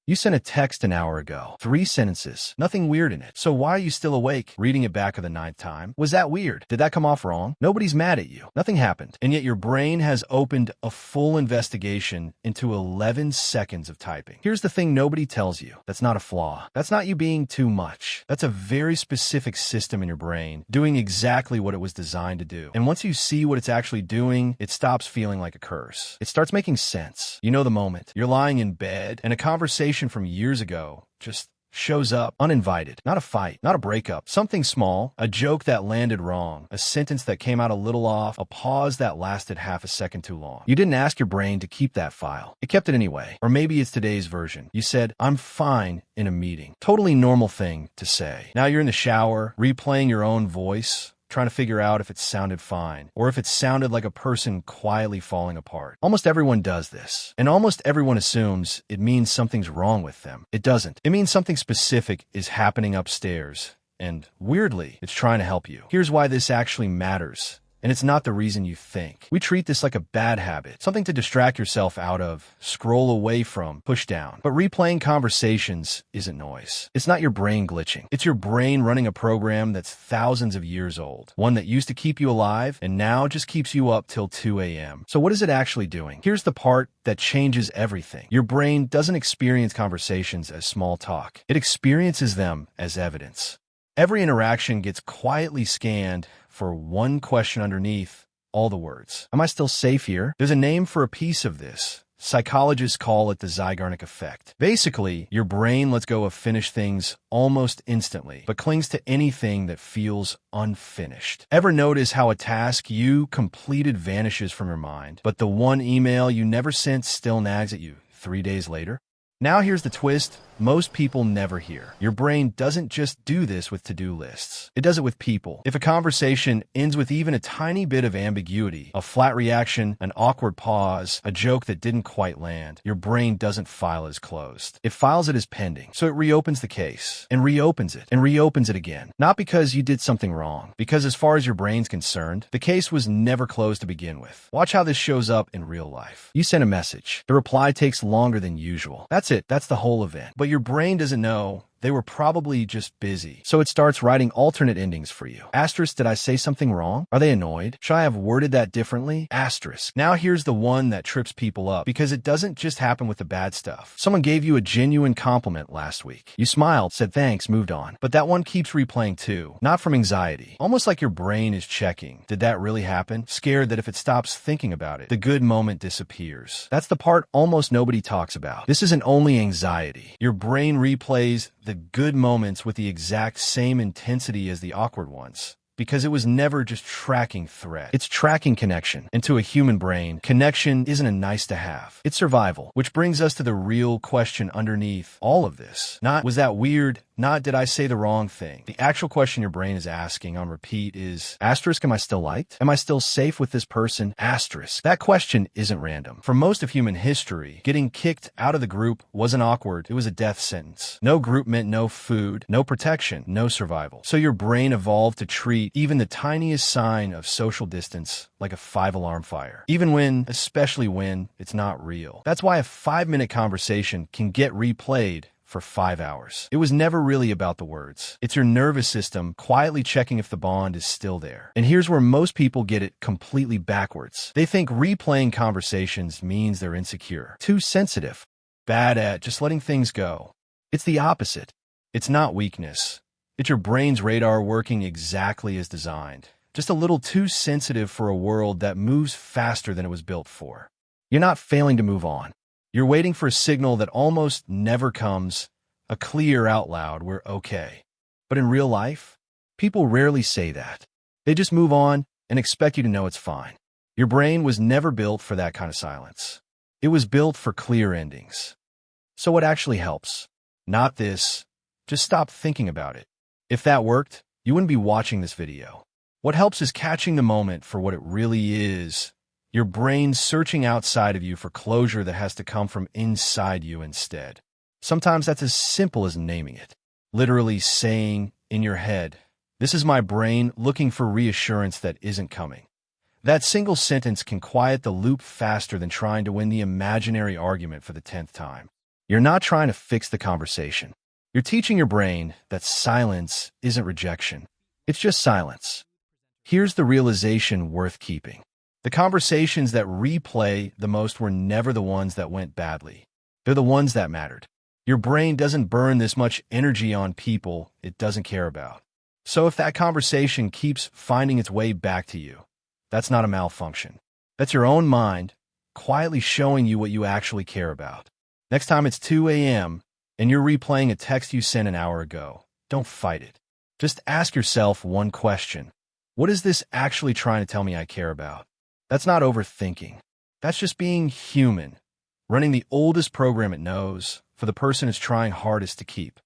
You sent a text an hour ago. 3 sentences. Nothing weird in it. So why are you still awake, reading it back for the 9th time? Was that weird? Did that come off wrong? Nobody's mad at you. Nothing happened. And yet your brain has opened a full investigation into 11 seconds of typing. Here's the thing nobody tells you. That's not a flaw. That's not you being too much. That's a very specific system in your brain doing exactly what it was designed to do. And once you see what it's actually doing, it stops feeling like a curse. It starts making sense. You know the moment. You're lying in bed, and a conversation from years ago just shows up uninvited. Not a fight, not a breakup, something small, a joke that landed wrong, a sentence that came out a little off, a pause that lasted half a second too long. You didn't ask your brain to keep that file. It kept it anyway. Or maybe it's today's version. You said, "I'm fine," in a meeting. Totally normal thing to say. Now you're in the shower, replaying your own voice, trying to figure out if it sounded fine, or if it sounded like a person quietly falling apart. Almost everyone does this, and almost everyone assumes it means something's wrong with them. It doesn't. It means something specific is happening upstairs, and weirdly, it's trying to help you. Here's why this actually matters. And it's not the reason you think. We treat this like a bad habit, something to distract yourself out of, scroll away from, push down. But replaying conversations isn't noise. It's not your brain glitching. It's your brain running a program that's thousands of years old, one that used to keep you alive and now just keeps you up till 2 a.m. So what is it actually doing? Here's the part that changes everything. Your brain doesn't experience conversations as small talk. It experiences them as evidence. Every interaction gets quietly scanned for one question underneath all the words. Am I still safe here? There's a name for a piece of this. Psychologists call it the Zeigarnik effect. Basically, your brain lets go of finished things almost instantly, but clings to anything that feels unfinished. Ever notice how a task you completed vanishes from your mind, but the one email you never sent still nags at you 3 days later? Now here's the twist most people never hear. Your brain doesn't just do this with to-do lists. It does it with people. If a conversation ends with even a tiny bit of ambiguity, a flat reaction, an awkward pause, a joke that didn't quite land, your brain doesn't file as closed. It files it as pending. So it reopens the case, and reopens it, and reopens it again. Not because you did something wrong, because as far as your brain's concerned, the case was never closed to begin with. Watch how this shows up in real life. You send a message. The reply takes longer than usual. That's it. That's the whole event. But your brain doesn't know. They were probably just busy. So it starts writing alternate endings for you. Asterisk, did I say something wrong? Are they annoyed? Should I have worded that differently? Asterisk. Now here's the one that trips people up because it doesn't just happen with the bad stuff. Someone gave you a genuine compliment last week. You smiled, said thanks, moved on. But that one keeps replaying too. Not from anxiety. Almost like your brain is checking. Did that really happen? Scared that if it stops thinking about it, the good moment disappears. That's the part almost nobody talks about. This isn't only anxiety. Your brain replays the good moments with the exact same intensity as the awkward ones. Because it was never just tracking threat. It's tracking connection. And to a human brain, connection isn't a nice to have. It's survival. Which brings us to the real question underneath all of this. Not, was that weird? Not, did I say the wrong thing? The actual question your brain is asking on repeat is, asterisk, am I still liked? Am I still safe with this person? Asterisk. That question isn't random. For most of human history, getting kicked out of the group wasn't awkward. It was a death sentence. No group meant no food, no protection, no survival. So your brain evolved to treat even the tiniest sign of social distance like a 5-alarm fire. Even when, especially when, it's not real. That's why a 5-minute conversation can get replayed for 5 hours. It was never really about the words. It's your nervous system quietly checking if the bond is still there. And here's where most people get it completely backwards. They think replaying conversations means they're insecure, too sensitive, bad at just letting things go. It's the opposite. It's not weakness. It's your brain's radar working exactly as designed. Just a little too sensitive for a world that moves faster than it was built for. You're not failing to move on. You're waiting for a signal that almost never comes, a clear out loud, we're okay. But in real life, people rarely say that. They just move on and expect you to know it's fine. Your brain was never built for that kind of silence. It was built for clear endings. So what actually helps? Not this. Just stop thinking about it. If that worked, you wouldn't be watching this video. What helps is catching the moment for what it really is. Your brain searching outside of you for closure that has to come from inside you instead. Sometimes that's as simple as naming it. Literally saying in your head, this is my brain looking for reassurance that isn't coming. That single sentence can quiet the loop faster than trying to win the imaginary argument for the 10th time. You're not trying to fix the conversation. You're teaching your brain that silence isn't rejection. It's just silence. Here's the realization worth keeping. The conversations that replay the most were never the ones that went badly. They're the ones that mattered. Your brain doesn't burn this much energy on people it doesn't care about. So if that conversation keeps finding its way back to you, that's not a malfunction. That's your own mind quietly showing you what you actually care about. Next time it's 2 a.m. and you're replaying a text you sent an hour ago, don't fight it. Just ask yourself one question. What is this actually trying to tell me I care about? That's not overthinking. That's just being human, running the oldest program it knows for the person it's trying hardest to keep.